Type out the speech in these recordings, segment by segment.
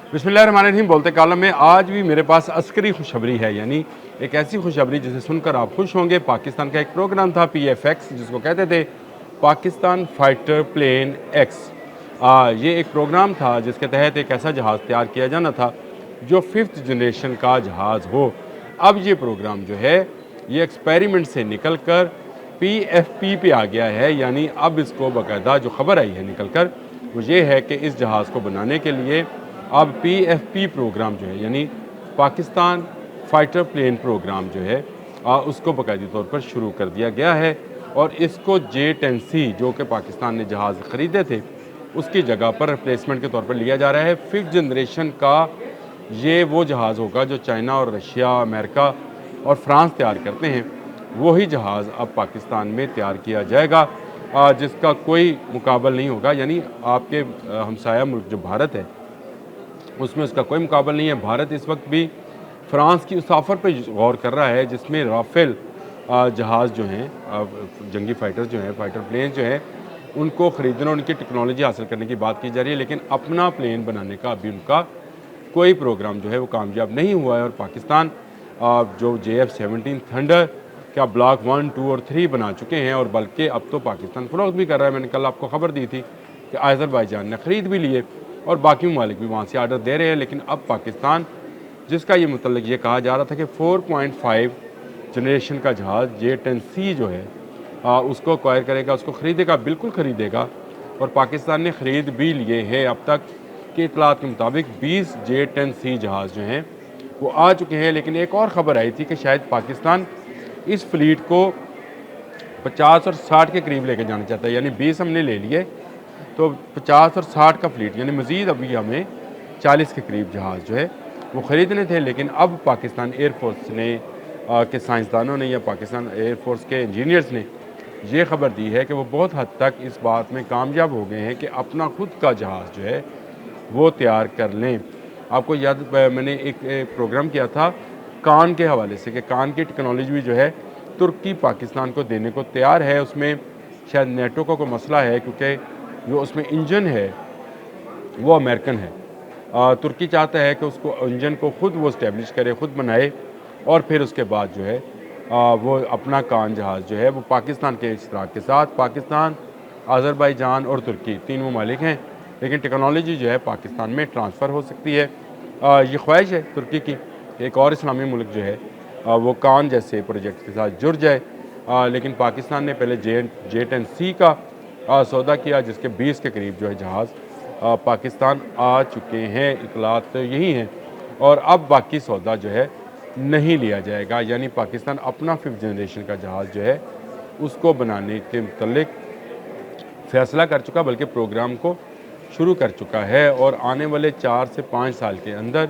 बिस्मिल्लाहिर्रहमानिर्रहीम। बोलते कालम में आज भी मेरे पास अस्करी खुशखबरी है, यानी एक ऐसी खुशखबरी जिसे सुनकर आप खुश होंगे। पाकिस्तान का एक प्रोग्राम था PFX, जिसको कहते थे पाकिस्तान फाइटर प्लेन एक्स। ये एक प्रोग्राम था जिसके तहत एक ऐसा जहाज़ तैयार किया जाना था जो 5th जनरेशन का जहाज़ हो। अब ये प्रोग्राम जो है ये एक्सपेरिमेंट से निकल कर PFP पे आ गया है, यानी अब इसको बाकायदा जो खबर आई है निकल कर वो ये है कि इस जहाज़ को बनाने के लिए अब PFP प्रोग्राम जो है, यानी पाकिस्तान फाइटर प्लेन प्रोग्राम जो है उसको बाकायदी तौर पर शुरू कर दिया गया है। और इसको J-10C जो कि पाकिस्तान ने जहाज़ ख़रीदे थे उसकी जगह पर रिप्लेसमेंट के तौर पर लिया जा रहा है। 5th जनरेशन का ये वो जहाज़ होगा जो चाइना और रशिया, अमेरिका और फ्रांस तैयार करते हैं। वही जहाज़ अब पाकिस्तान में तैयार किया जाएगा, जिसका कोई मुकाबला नहीं होगा। यानी आपके हमसाया मुल्क जो भारत है उसमें उसका कोई मुकाबला नहीं है। भारत इस वक्त भी फ्रांस की उस ऑफ़र पर गौर कर रहा है जिसमें राफेल जहाज़ जो हैं, जंगी फ़ाइटर्स जो हैं, फ़ाइटर प्लेन जो हैं, उनको ख़रीदने और उनकी टेक्नोलॉजी हासिल करने की बात की जा रही है। लेकिन अपना प्लेन बनाने का अभी उनका कोई प्रोग्राम जो है वो कामयाब नहीं हुआ है। और पाकिस्तान जो JF-17 थंडर क्या ब्लॉक 1, 2 और 3 बना चुके हैं, और बल्कि अब तो पाकिस्तान फ़रोख्त भी कर रहा है। मैंने कल आपको ख़बर दी थी कि अज़रबैजान ने ख़रीद भी लिए और बाकी ममालिक भी वहाँ से आर्डर दे रहे हैं। लेकिन अब पाकिस्तान, जिसका ये मुतल्लिक ये कहा जा रहा था कि 4.5 जनरेशन का जहाज़ J-10C जो है उसको एक्वायर करेगा, उसको ख़रीदेगा, बिल्कुल ख़रीदेगा। और पाकिस्तान ने ख़रीद भी लिए हैं। अब तक की इतलात के मुताबिक 20 J-10C जहाज़ जो हैं वो आ चुके हैं। लेकिन एक और ख़बर आई थी कि शायद पाकिस्तान इस फ्लीट को 50 और 60 के करीब लेके जाना चाहता है। यानी 20 हमने ले लिए तो 50 और 60 का फ्लीट, यानी मज़ीद अभी हमें 40 के करीब जहाज़ जो है वो ख़रीदने थे। लेकिन अब पाकिस्तान एयरफोर्स ने के साइंसदानों ने या पाकिस्तान एयरफोर्स के इंजीनियर्स ने ये ख़बर दी है कि वो बहुत हद तक इस बात में कामयाब हो गए हैं कि अपना ख़ुद का जहाज़ जो है वो तैयार कर लें। आपको याद, मैंने एक प्रोग्राम किया था कान के हवाले से कि कान की टेक्नोलॉजी भी जो है तुर्की पाकिस्तान को देने को तैयार है। उसमें शायद नेटो का कोई मसला है क्योंकि जो उसमें इंजन है वो अमेरिकन है। तुर्की चाहता है कि उसको इंजन को ख़ुद वो इस्टेब्लिश करे, ख़ुद बनाए, और फिर उसके बाद जो है वो अपना कान जहाज़ जो है वो पाकिस्तान के इश्तराक के साथ, पाकिस्तान, अज़रबैजान और तुर्की 3 ममालिक हैं। लेकिन टेक्नोलॉजी जो है पाकिस्तान में ट्रांसफ़र हो सकती है। ये ख्वाहिश है तुर्की की, एक और इस्लामी मुल्क जो है वो कान जैसे प्रोजेक्ट के साथ जुड़ जाए। लेकिन पाकिस्तान ने पहले J-10C का सौदा किया, जिसके 20 के करीब जो है जहाज़ पाकिस्तान आ चुके हैं। इतलात तो यही हैं। और अब बाकी सौदा जो है नहीं लिया जाएगा, यानी पाकिस्तान अपना 5th जनरेशन का जहाज़ जो है उसको बनाने के मुतल्लिक फ़ैसला कर चुका, बल्कि प्रोग्राम को शुरू कर चुका है। और आने वाले 4 से 5 साल के अंदर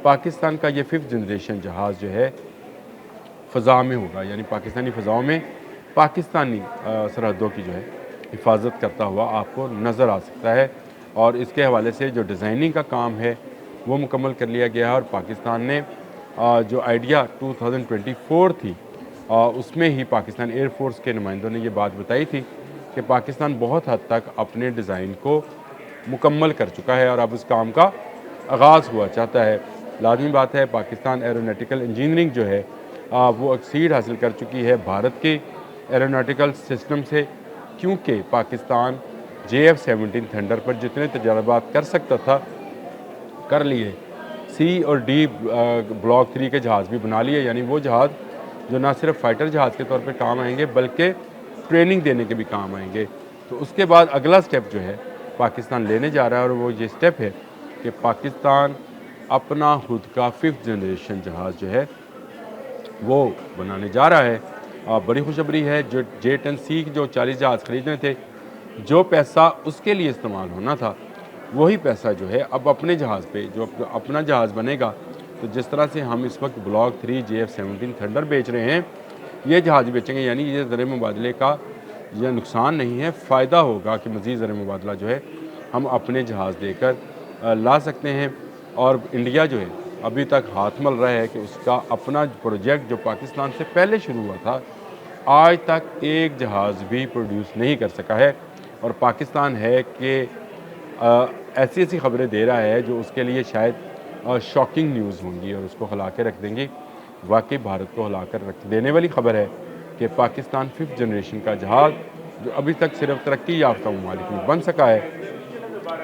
पाकिस्तान का ये 5th जनरेशन जहाज़ जो है फ़ज़ा में होगा, यानी पाकिस्तानी फ़ज़ाओं में पाकिस्तानी सरहदों की जो है हिफाजत करता हुआ आपको नज़र आ सकता है। और इसके हवाले से जो डिज़ाइनिंग का काम है वो मुकम्मल कर लिया गया है। और पाकिस्तान ने जो आइडिया 2024 थी उसमें ही पाकिस्तान एयरफोर्स के नुमाइंदों ने ये बात बताई थी कि पाकिस्तान बहुत हद तक अपने डिज़ाइन को मुकम्मल कर चुका है और अब उस काम का आगाज़ हुआ चाहता है। लाज़मी बात है, पाकिस्तान एरोनॉटिकल इंजीनियरिंग जो है वो एक्सीड हासिल कर चुकी है भारत के एरोनॉटिकल सिस्टम से, क्योंकि पाकिस्तान JF-17 थंडर पर जितने तजर्बात कर सकता था कर लिए। C और D ब्लॉक 3 के जहाज़ भी बना लिए, यानी वो जहाज़ जो ना सिर्फ फ़ाइटर जहाज़ के तौर पे काम आएंगे बल्कि ट्रेनिंग देने के भी काम आएंगे। तो उसके बाद अगला स्टेप जो है पाकिस्तान लेने जा रहा है, और वो ये स्टेप है कि पाकिस्तान अपना खुद का 5th जनरेशन जहाज़ जो है वो बनाने जा रहा है। बड़ी खुशखबरी है। जो J-10C जो 40 जहाज़ ख़रीदने थे, जो पैसा उसके लिए इस्तेमाल होना था वही पैसा जो है अब अपने जहाज़ पे, जो अपना जहाज़ बनेगा, तो जिस तरह से हम इस वक्त ब्लॉक 3 JF-17 थंडर बेच रहे हैं, ये जहाज़ बेचेंगे। यानी ये ज़र मुबादले का यह नुकसान नहीं है, फ़ायदा होगा कि मज़ीद ज़र मुबादला जो है हम अपने जहाज़ देकर ला सकते हैं। और इंडिया जो है अभी तक हाथ मल रहा है कि उसका अपना प्रोजेक्ट जो पाकिस्तान से पहले शुरू हुआ था आज तक एक जहाज़ भी प्रोड्यूस नहीं कर सका है। और पाकिस्तान है कि ऐसी ऐसी खबरें दे रहा है जो उसके लिए शायद शॉकिंग न्यूज़ होंगी और उसको हिला के रख देंगी। वाकई भारत को हिला कर रख देने वाली खबर है कि पाकिस्तान 5th जनरेशन का जहाज़ जो अभी तक सिर्फ तरक्की याफ्ता ममालिक में बन सका है,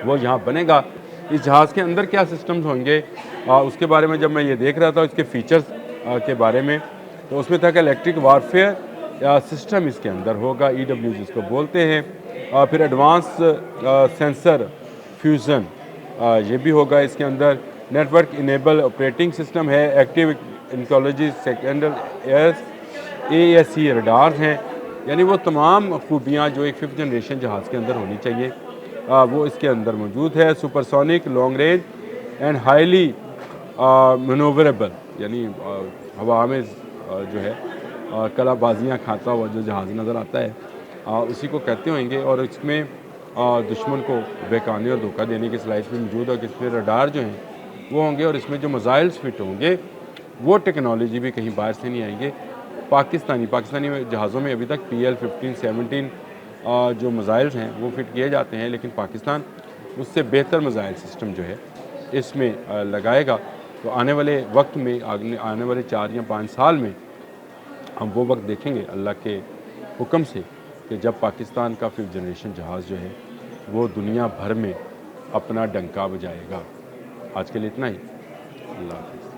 वो यहाँ बनेगा। इस जहाज़ के अंदर क्या सिस्टम्स होंगे उसके बारे में जब मैं ये देख रहा था इसके फ़ीचर्स के बारे में, तो उसमें था कि इलेक्ट्रिक वारफेयर सिस्टम इसके अंदर होगा, EW जिसको बोलते हैं। फिर एडवांस सेंसर फ्यूज़न ये भी होगा इसके अंदर। नेटवर्क इनेबल ऑपरेटिंग सिस्टम है, एक्टिव इंकोलॉजी सेकेंडल एयर्स AESC रडार्स हैं, यानी वो तमाम खूबियाँ जो एक 5th जनरेशन जहाज़ के अंदर होनी चाहिए वो इसके अंदर मौजूद है। Supersonic long range and highly manoeuvrable, यानी हवा में जो है कलाबाजियाँ खाता हुआ जो जहाज़ नज़र आता है उसी को कहते होंगे। और इसमें दुश्मन को बहकाने और धोखा देने की सलाहियत भी मौजूद है कि इसमें रडार जो हैं वो होंगे और इसमें जो मिसाइल्स फिट होंगे वो टेक्नोलॉजी भी कहीं बाहर से नहीं आएंगे। पाकिस्तानी जहाज़ों में अभी तक PL-15, 17 जो मिसाइल्स हैं वो फिट किए जाते हैं, लेकिन पाकिस्तान उससे बेहतर मिसाइल सिस्टम जो है इसमें लगाएगा। तो आने वाले वक्त में आने वाले 4 या 5 साल में हम वो वक्त देखेंगे अल्लाह के हुक्म से कि जब पाकिस्तान का 5th जनरेशन जहाज़ जो है वो दुनिया भर में अपना डंका बजाएगा। आज के लिए इतना ही। अल्लाह हाफ़िज़।